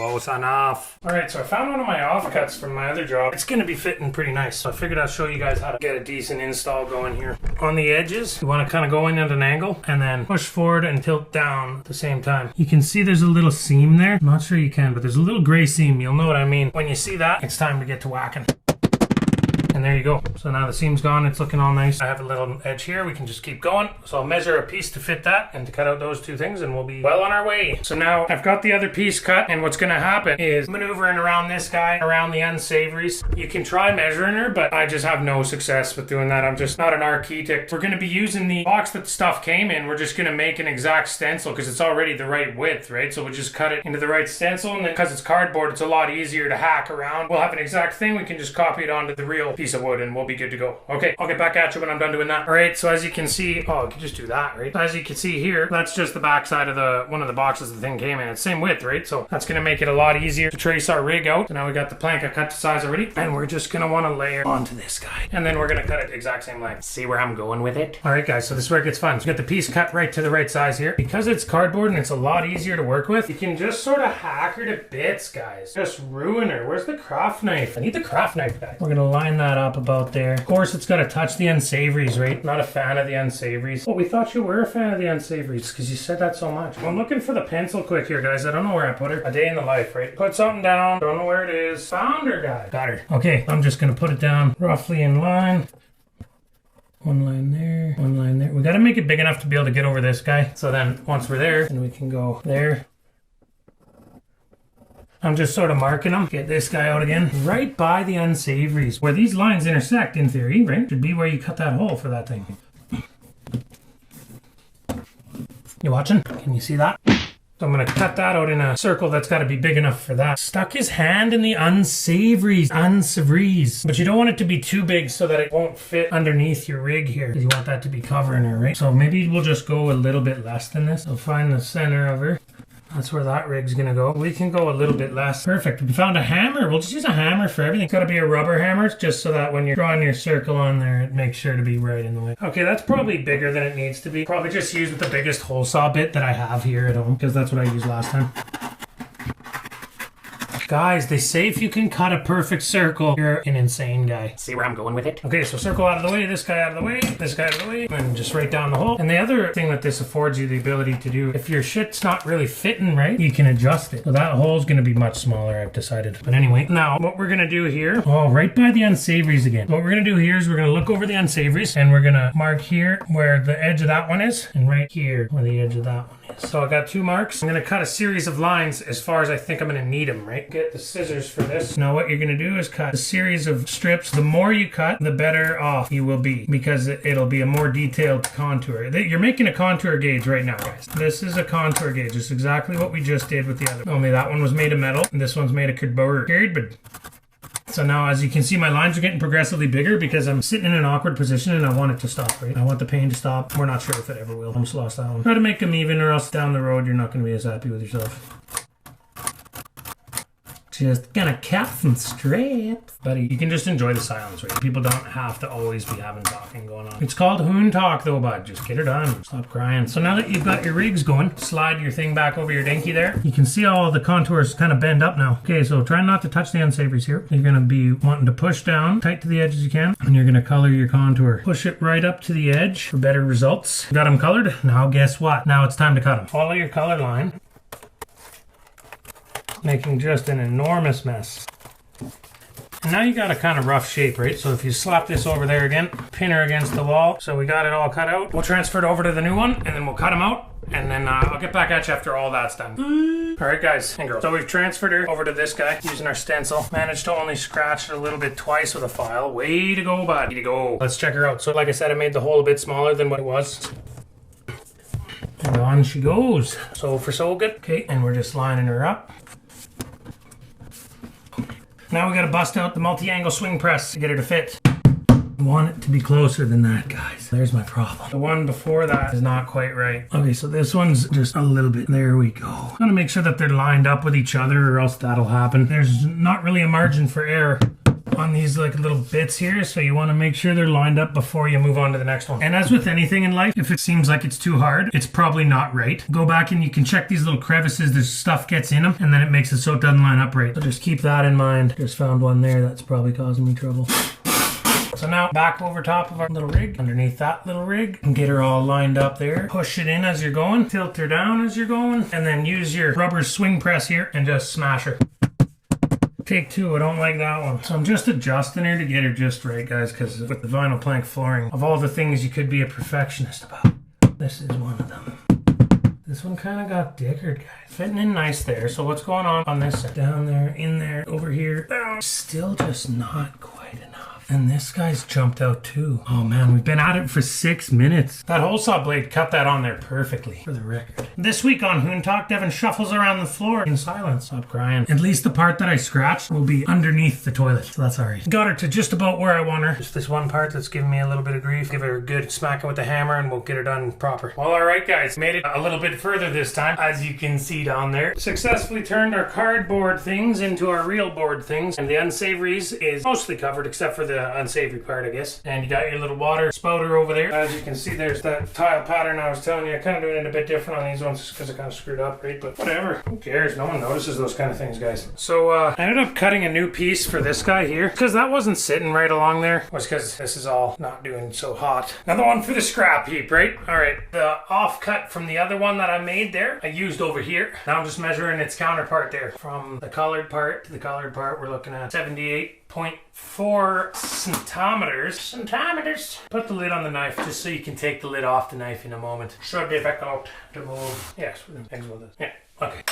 close enough. All right, so I found one of my offcuts from my other job. It's gonna be fitting pretty nice. So I figured I'll show you guys how to get a decent install going here. On the edges, you wanna kinda go in at an angle and then push forward and tilt down at the same time. You can see there's a little seam there. I'm not sure you can, but there's a little gray seam. You'll know what I mean. When you see that, it's time to get to whacking. And there you go. So now the seam's gone. It's looking all nice. I have a little edge here. We can just keep going. So I'll measure a piece to fit that and to cut out those two things and we'll be well on our way. So now I've got the other piece cut and what's going to happen is maneuvering around this guy, around the unsavouries. You can try measuring her, but I just have no success with doing that. I'm just not an architect. We're going to be using the box that the stuff came in. We're just going to make an exact stencil because it's already the right width, right? So we'll just cut it into the right stencil, and then because it's cardboard, it's a lot easier to hack around. We'll have an exact thing. We can just copy it onto the real piece of wood and we'll be good to go. Okay, I'll get back at you when I'm done doing that. All right, so as you can see, I can just do that, right? As you can see here, that's just the back side of one of the boxes the thing came in. It's same width, right? So that's gonna make it a lot easier to trace our rig out. So now we got the plank I cut to size already, and we're just gonna wanna layer onto this guy. And then we're gonna cut it exact same length. See where I'm going with it? All right, guys, so this is where it gets fun. So we got the piece cut right to the right size here. Because it's cardboard and it's a lot easier to work with, you can just sort of hack her to bits, guys. Just ruin her. Where's the craft knife? I need the craft knife, guys. We're gonna line that up about there. Of course, it's got to touch the unsavouries, right? Not a fan of the unsavouries. Oh, we thought you were a fan of the unsavouries because you said that so much. I'm looking for the pencil quick here, guys. I don't know where I put her. A day in the life, right? Put something down. Don't know where it is. Found her, guys. Got her. Okay, I'm just going to put it down roughly in line. One line there, one line there. We got to make it big enough to be able to get over this guy. So then once we're there, then we can go there. I'm just sort of marking them. Get this guy out again. Right by the unsavouries. Where these lines intersect, in theory, right? Should be where you cut that hole for that thing. You watching? Can you see that? So I'm going to cut that out in a circle that's got to be big enough for that. Stuck his hand in the unsavouries. But you don't want it to be too big so that it won't fit underneath your rig here. Because you want that to be covering her, right? So maybe we'll just go a little bit less than this. So find the center of her. That's where that rig's gonna go. We can go a little bit less. Perfect. We found a hammer. We'll just use a hammer for everything. It's gotta be a rubber hammer just so that when you're drawing your circle on there, it makes sure to be right in the way. Okay, that's probably bigger than it needs to be. Probably just use the biggest hole saw bit that I have here at home because that's what I used last time. Guys, they say if you can cut a perfect circle, you're an insane guy. See where I'm going with it? Okay, so circle out of the way, this guy out of the way, this guy out of the way, and just right down the hole. And the other thing that this affords you the ability to do, if your shit's not really fitting right, you can adjust it. So that hole's gonna be much smaller, I've decided. But anyway, now what we're gonna do here, right by the unsavouries again. What we're gonna do here is we're gonna look over the unsavouries and we're gonna mark here where the edge of that one is, and right here where the edge of that one is. So I got 2 marks. I'm gonna cut a series of lines as far as I think I'm gonna need them, right? Get the scissors for this. Now what you're gonna do is cut a series of strips. The more you cut, the better off you will be because it'll be a more detailed contour. You're making a contour gauge right now, guys. This is a contour gauge. It's exactly what we just did with the other. Only that one was made of metal and this one's made of cardboard. So now, as you can see, my lines are getting progressively bigger because I'm sitting in an awkward position and I want it to stop, right? I want the pain to stop. We're not sure if it ever will. I almost lost that one. Try to make them even or else down the road you're not going to be as happy with yourself. Just gonna cut some strips. Buddy, you can just enjoy the silence, right? People don't have to always be having talking going on. It's called Hoon Talk though, bud. Just get her done. Stop crying. So now that you've got your rigs going, slide your thing back over your dinky there. You can see all the contours kind of bend up now. Okay, so try not to touch the unsavouries here. You're gonna be wanting to push down tight to the edge as you can, and you're gonna color your contour. Push it right up to the edge for better results. Got them colored? Now guess what? Now it's time to cut them. Follow your color line. Making just an enormous mess. And now you got a kind of rough shape, right? So if you slap this over there again, pin her against the wall. So we got it all cut out. We'll transfer it over to the new one and then we'll cut them out. And then I'll get back at you after all that's done. All right, guys and girls. So we've transferred her over to this guy using our stencil. Managed to only scratch it a little bit twice with a file. Way to go, bud. Way to go. Let's check her out. So like I said, I made the hole a bit smaller than what it was. And on she goes. So for so good. Okay, and we're just lining her up. Now we gotta bust out the multi-angle swing press to get her to fit. I want it to be closer than that, guys. There's my problem. The one before that is not quite right. Okay, so this one's just a little bit. There we go. Gotta make sure that they're lined up with each other or else that'll happen. There's not really a margin for error on these like little bits here, so you want to make sure they're lined up before you move on to the next one. And as with anything in life, if it seems like it's too hard, it's probably not right. Go back and you can check these little crevices, there's stuff gets in them, and then it makes it so it doesn't line up right. So just keep that in mind. Just found one there that's probably causing me trouble. So now back over top of our little rig, underneath that little rig, and get her all lined up there. Push it in as you're going, tilt her down as you're going, and then use your rubber swing press here and just smash her. Take two, I don't like that one. So I'm just adjusting her to get her just right, guys, because with the vinyl plank flooring, of all the things you could be a perfectionist about, this is one of them. This one kind of got dickered, guys. Fitting in nice there. So what's going on this side? Down there, in there, over here. Still just not quite enough. And this guy's jumped out too. Oh man, we've been at it for 6 minutes. That hole saw blade cut that on there perfectly, for the record. This week on Hoon Talk, Devin shuffles around the floor in silence. Stop crying. At least the part that I scratched will be underneath the toilet, so that's alright. Got her to just about where I want her. Just this one part that's giving me a little bit of grief. Give her a good smacking with the hammer and we'll get her done proper. Well, alright guys, made it a little bit further this time, as you can see down there. Successfully turned our cardboard things into our real board things, and the unsavouries is mostly covered except for the unsavory part, I guess. And you got your little water spouter over there. As you can see, there's that tile pattern I was telling you. I'm kind of doing it a bit different on these ones just because I kind of screwed up, right? But whatever. Who cares? No one notices those kind of things, guys. So I ended up cutting a new piece for this guy here because that wasn't sitting right along there. Was because this is all not doing so hot. Another one for the scrap heap, right? All right. The offcut from the other one that I made there, I used over here. Now I'm just measuring its counterpart there. From the colored part to the colored part, we're looking at 78.4 centimeters. Put the lid on the knife just so you can take the lid off the knife in a moment. So difficult to move. Yes, things will do. Yeah, okay.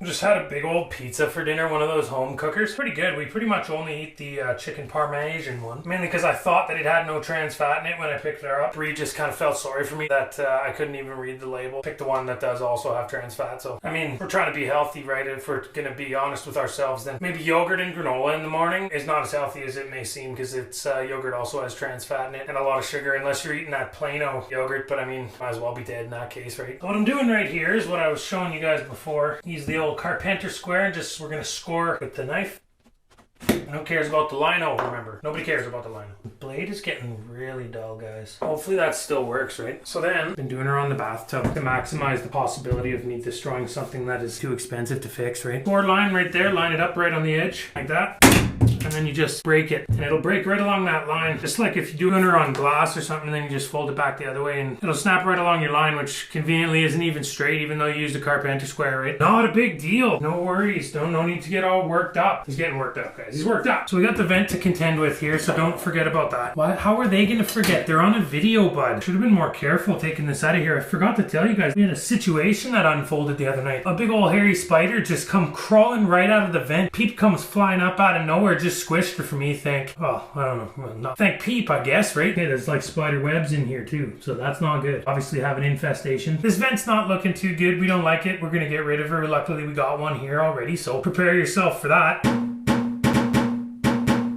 Just had a big old pizza for dinner, one of those home cookers. Pretty good. We pretty much only eat the chicken parmesan one. Mainly because I thought that it had no trans fat in it when I picked it up. Bree just kind of felt sorry for me that I couldn't even read the label. Picked the one that does also have trans fat. So, I mean, we're trying to be healthy, right? If we're going to be honest with ourselves, then maybe yogurt and granola in the morning is not as healthy as it may seem because it's yogurt also has trans fat in it and a lot of sugar unless you're eating that Plano yogurt. But I mean, might as well be dead in that case, right? So what I'm doing right here is what I was showing you guys before. Use the old carpenter square and just we're gonna score with the knife. No cares about the lino, remember. Nobody cares about the lino. The blade is getting really dull, guys. Hopefully that still works, right? So then, been doing her on the bathtub to maximize the possibility of me destroying something that is too expensive to fix, right? Board line right there, line it up right on the edge, like that. And then you just break it. And it'll break right along that line. Just like if you're doing her on glass or something, then you just fold it back the other way and it'll snap right along your line, which conveniently isn't even straight, even though you used a carpenter square, right? Not a big deal. No worries. No need to get all worked up. He's getting worked up, guys. He's worked up. So we got the vent to contend with here, so don't forget about that. What? How are they going to forget? They're on a video, bud. Should have been more careful taking this out of here. I forgot to tell you guys, we had a situation that unfolded the other night. A big old hairy spider just come crawling right out of the vent. Peep comes flying up out of nowhere, just squished her for me, thank, well, I don't know, well, not thank Peep, I guess, right? Okay, there's like spider webs in here too, so that's not good. Obviously have an infestation. This vent's not looking too good. We don't like it. We're gonna get rid of her. Luckily we got one here already, so prepare yourself for that.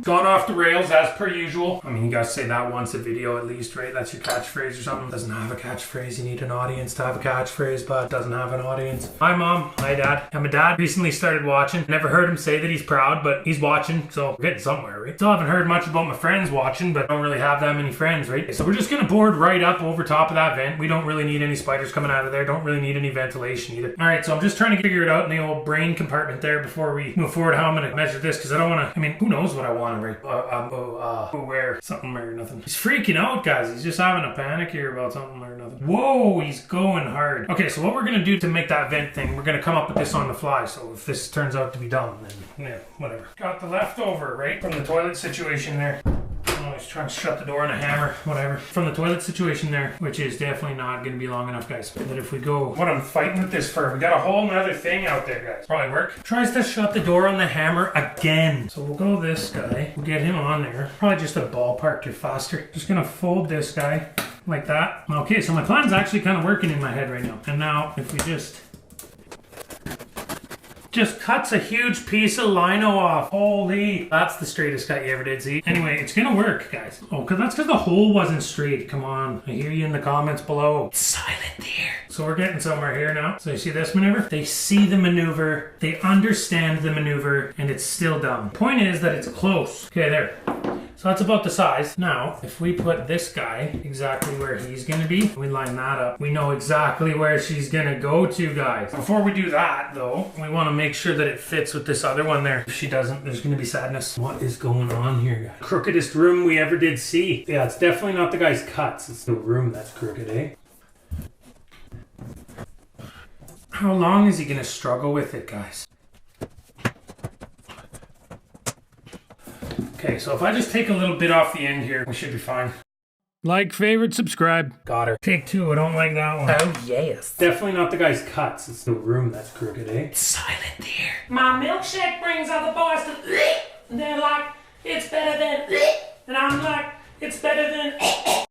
Gone off the rails as per usual. I mean, you guys say that once a video at least, right? That's your catchphrase or something. Doesn't have a catchphrase. You need an audience to have a catchphrase, but doesn't have an audience. Hi mom, hi dad. And my dad recently started watching. Never heard him say that he's proud, but he's watching, so we're getting somewhere, right? Still haven't heard much about my friends watching, but I don't really have that many friends, right? So we're just gonna board right up over top of that vent. We don't really need any spiders coming out of there. Don't really need any ventilation either. All right, so I'm just trying to figure it out in the old brain compartment there before we move forward how I'm gonna measure this, because I don't wanna, I mean, who knows what I want, right? Where something or nothing. He's freaking out, guys. He's just having a panic here about something or nothing. Whoa, he's going hard. Okay, so what we're gonna do to make that vent thing, we're gonna come up with this on the fly. So if this turns out to be dumb, then yeah, whatever. Got the leftover, right, from the toilet situation there. Oh, he's trying to shut the door on a hammer, whatever. From the toilet situation there, which is definitely not going to be long enough, guys. But if we go, what I'm fighting with this for, we got a whole nother thing out there, guys. Probably work. Tries to shut the door on the hammer again. So we'll go this guy. We'll get him on there. Probably just a ballpark to faster. Just going to fold this guy like that. Okay, so my plan's actually kind of working in my head right now. And now if we just cuts a huge piece of lino off. Holy, that's the straightest cut you ever did see. Anyway, it's gonna work, guys. Oh, that's because the hole wasn't straight. Come on, I hear you in the comments below. It's silent there. So we're getting somewhere here now. So you see this maneuver? They see the maneuver, they understand the maneuver, and it's still dumb. Point is that it's close. Okay, there. So that's about the size. Now, if we put this guy exactly where he's gonna be, we line that up, we know exactly where she's gonna go to, guys. Before we do that, though, we wanna make sure that it fits with this other one there. If she doesn't, there's gonna be sadness. What is going on here, guys? Crookedest room we ever did see. Yeah, it's definitely not the guy's cuts. It's the room that's crooked, eh? How long is he gonna struggle with it, guys? Okay, so if I just take a little bit off the end here, we should be fine. Like, favorite, subscribe. Got her. Take two, I don't like that one. Oh, yes. Definitely not the guy's cuts. It's the room that's crooked, eh? It's silent there. My milkshake brings out the boys to... And they're like, it's better than... And I'm like, it's better than...